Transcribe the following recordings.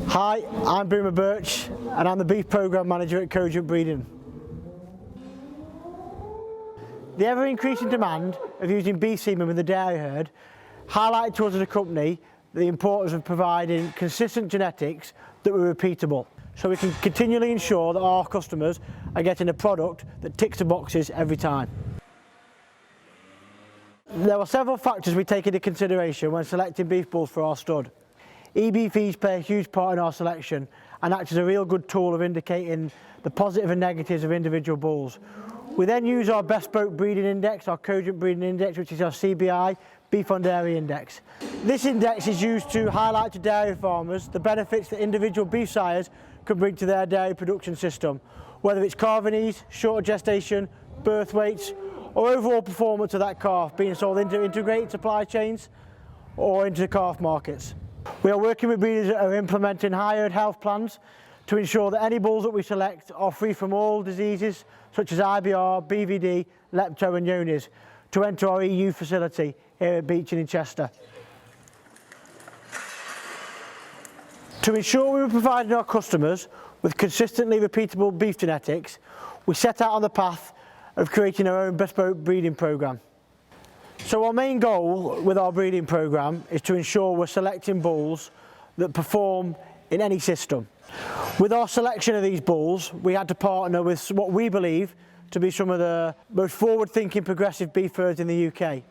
Hi, I'm BIRCH and I'm the Beef Programme Manager at Cogent Breeding. The ever-increasing demand of using beef semen with the dairy herd highlighted to us as a company the importance of providing consistent genetics that were repeatable, so we can continually ensure that our customers are getting a product that ticks the boxes every time. There are several factors we take into consideration when selecting beef bulls for our stud. EBVs play a huge part in our selection and act as a real good tool of indicating the positive and negatives of individual bulls. We then use our bespoke breeding index, our Cogent breeding index, which is our CBI, Beef on Dairy Index. This index is used to highlight to dairy farmers the benefits that individual beef sires can bring to their dairy production system, whether it's calving ease, shorter gestation, birth weights, or overall performance of that calf being sold into integrated supply chains or into calf markets. We are working with breeders that are implementing high herd health plans to ensure that any bulls that we select are free from all diseases such as IBR, BVD, lepto and Johne's to enter our EU facility here at Beach in Chester. To ensure we were providing our customers with consistently repeatable beef genetics, we set out on the path of creating our own bespoke breeding programme. So our main goal with our breeding programme is to ensure we're selecting bulls that perform in any system. With our selection of these bulls, we had to partner with what we believe to be some of the most forward-thinking progressive beef herds in the UK.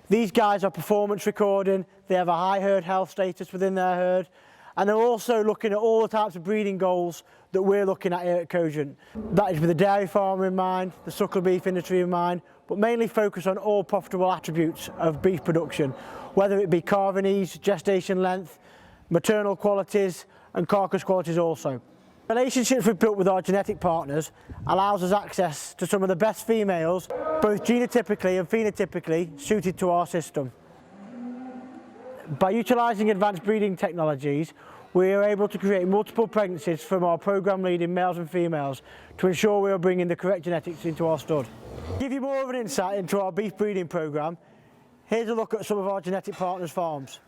These guys are performance recording, they have a high herd health status within their herd, and they're also looking at all the types of breeding goals that we're looking at here at Cogent. That is with the dairy farmer in mind, the suckle beef industry in mind, but mainly focus on all profitable attributes of beef production, whether it be calving ease, gestation length, maternal qualities and carcass qualities also. Relationships we've built with our genetic partners allows us access to some of the best females, both genotypically and phenotypically suited to our system. By utilising advanced breeding technologies, we are able to create multiple pregnancies from our programme leading males and females to ensure we are bringing the correct genetics into our stud. To give you more of an insight into our beef breeding programme, here's a look at some of our genetic partners' farms.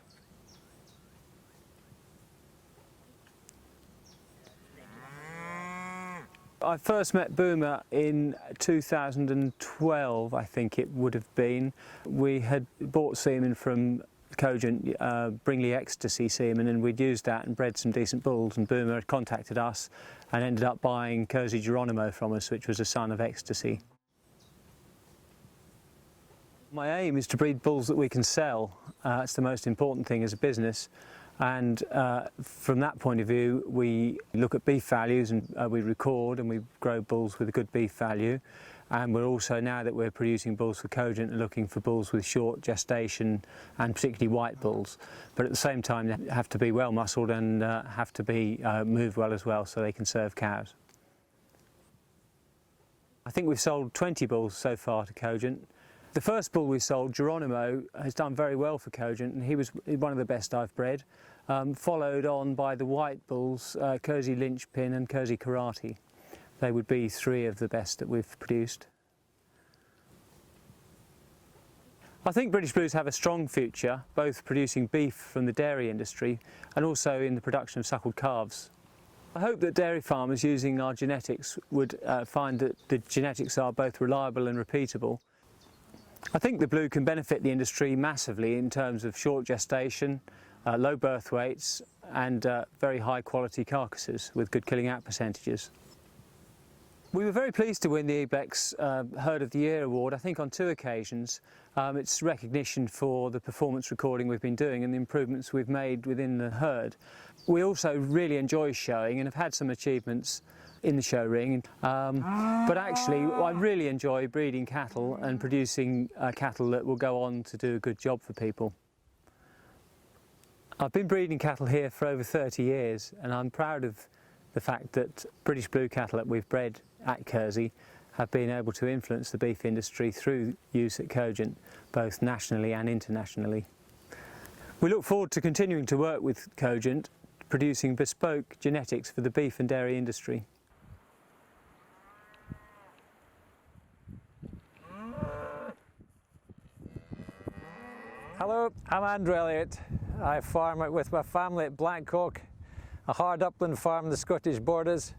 I first met Boomer in 2012, I think it would have been. We had bought semen from Cogent, Bringley Ecstasy semen, and we'd used that and bred some decent bulls, and Boomer had contacted us and ended up buying Kersey Geronimo from us, which was a son of Ecstasy. My aim is to breed bulls that we can sell. It's the most important thing as a business. And from that point of view, we look at beef values and we record and we grow bulls with a good beef value. And we're also, now that we're producing bulls for Cogent, looking for bulls with short gestation and particularly white bulls. But at the same time, they have to be well muscled and have to be moved well as well so they can serve cows. I think we've sold 20 bulls so far to Cogent. The first bull we sold, Geronimo, has done very well for Cogent, and he was one of the best I've bred, followed on by the white bulls, Kersey Lynchpin and Kersey Karate. They would be three of the best that we've produced. I think British Blues have a strong future, both producing beef from the dairy industry and also in the production of suckled calves. I hope that dairy farmers using our genetics would find that the genetics are both reliable and repeatable. I think the blue can benefit the industry massively in terms of short gestation, low birth weights and very high quality carcasses with good killing out percentages. We were very pleased to win the EBEX Herd of the Year award, I think on 2 occasions. It's recognition for the performance recording we've been doing and the improvements we've made within the herd. We also really enjoy showing and have had some achievements in the show ring, but actually I really enjoy breeding cattle and producing cattle that will go on to do a good job for people. I've been breeding cattle here for over 30 years and I'm proud of the fact that British Blue cattle that we've bred at Kersey have been able to influence the beef industry through use at Cogent, both nationally and internationally. We look forward to continuing to work with Cogent, producing bespoke genetics for the beef and dairy industry. Hello, I'm Andrew Elliott. I farm with my family at Blackhough a hard upland farm in the Scottish borders.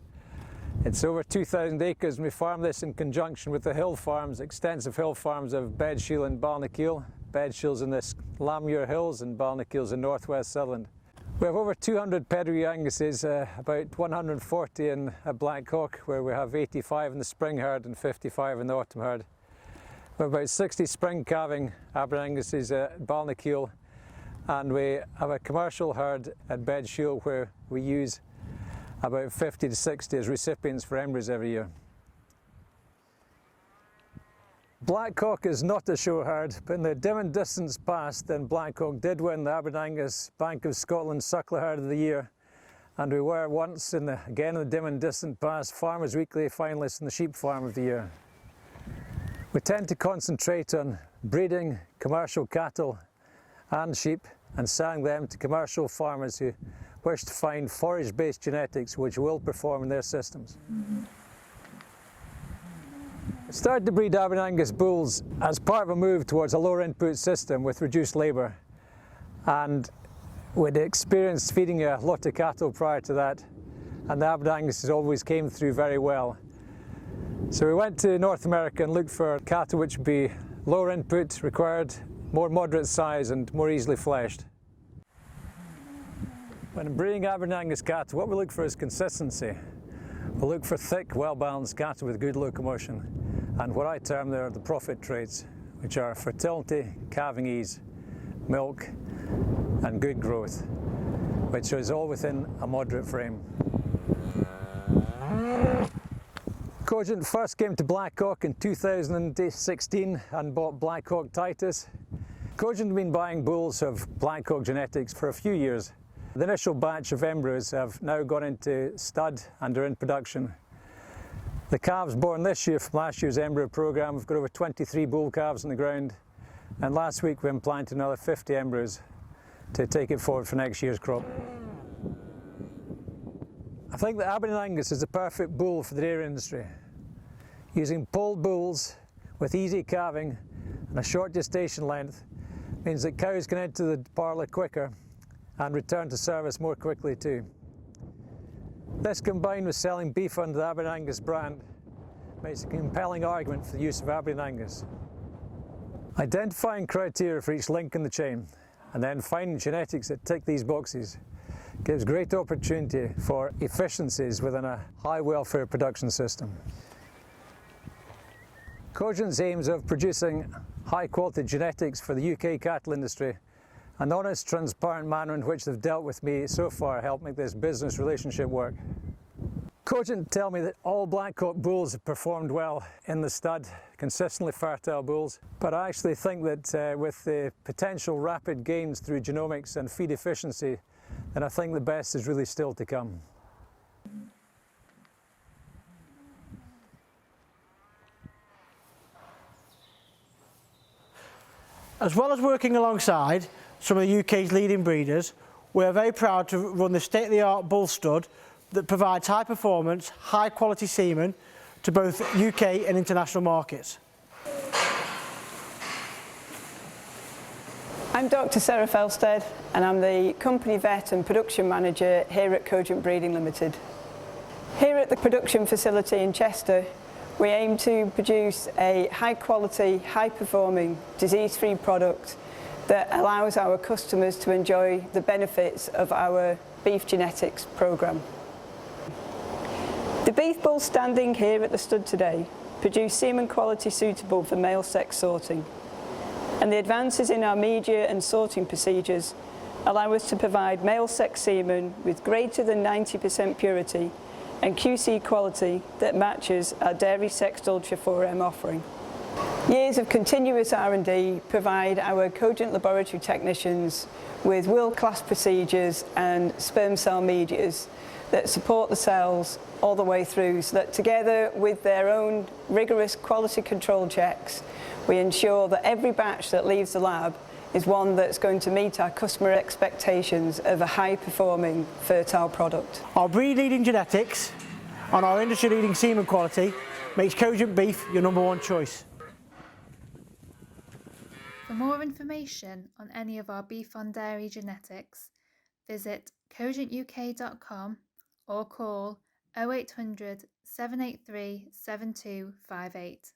It's over 2,000 acres, and we farm this in conjunction with the hill farms, extensive hill farms of Bedshiel and Balnakeil. Bedshiel's in the Lammuir Hills and Balnakeil's in northwest Sutherland. We have over 200 pedigree Anguses, about 140 in Blackhough, where we have 85 in the spring herd and 55 in the autumn herd. We have about 60 spring calving Aberdeen Anguses at Balnakeil, and we have a commercial herd at Bedshiel where we use about 50 to 60 as recipients for embryos every year. Blackhough is not a show herd, but in the dim and distance past, then Blackhough did win the Aberdeen Angus Bank of Scotland Suckler Herd of the Year, and we were once, again in the dim and distant past, Farmers Weekly finalists in the Sheep Farm of the Year. We tend to concentrate on breeding commercial cattle and sheep and selling them to commercial farmers who wish to find forage-based genetics which will perform in their systems. We started to breed Aberdeen Angus bulls as part of a move towards a lower input system with reduced labour, and we'd experienced feeding a lot of cattle prior to that, and the Aberdeen Angus always came through very well. So we went to North America and looked for cattle which would be lower input required, more moderate size and more easily fleshed. When breeding Aberdeen Angus cattle, what we look for is consistency. We look for thick, well-balanced cattle with good locomotion, and what I term there are the profit traits, which are fertility, calving ease, milk and good growth, which is all within a moderate frame. Cogent first came to Blackhough in 2016 and bought Blackhough Titus. Cogent have been buying bulls of Blackhough genetics for a few years. The initial batch of embryos have now gone into stud and are in production. The calves born this year from last year's embryo programme, we've got over 23 bull calves on the ground, and last week we implanted another 50 embryos to take it forward for next year's crop. I think that Aberdeen Angus is the perfect bull for the dairy industry. Using polled bulls with easy calving and a short gestation length means that cows can enter the parlour quicker and return to service more quickly too. This, combined with selling beef under the Aberdeen Angus brand, makes a compelling argument for the use of Aberdeen Angus. Identifying criteria for each link in the chain and then finding genetics that tick these boxes gives great opportunity for efficiencies within a high welfare production system. Cogent's aims of producing high quality genetics for the UK cattle industry, an honest, transparent manner in which they've dealt with me so far helped make this business relationship work. Cogent tell me that all Blackhough bulls have performed well in the stud, consistently fertile bulls, but I actually think that with the potential rapid gains through genomics and feed efficiency, then I think the best is really still to come. As well as working alongside some of the UK's leading breeders, we are very proud to run the state-of-the-art bull stud that provides high performance, high quality semen to both UK and international markets. I'm Dr. Sarah FELSTEAD and I'm the company vet and production manager here at Cogent Breeding Limited. Here at the production facility in Chester, we aim to produce a high quality, high performing, disease-free product that allows our customers to enjoy the benefits of our beef genetics programme. The beef bulls standing here at the stud today produce semen quality suitable for male sex sorting, and the advances in our media and sorting procedures allow us to provide male sex semen with greater than 90% purity and QC quality that matches our Dairy Sexed Ultra 4M offering. Years of continuous R&D provide our Cogent laboratory technicians with world-class procedures and sperm cell medias that support the cells all the way through, so that together with their own rigorous quality control checks, we ensure that every batch that leaves the lab is one that's going to meet our customer expectations of a high-performing, fertile product. Our breed-leading genetics and our industry-leading semen quality makes Cogent beef your #1 choice. For more information on any of our beef on dairy genetics, visit cogentuk.com or call 0800 783 7258.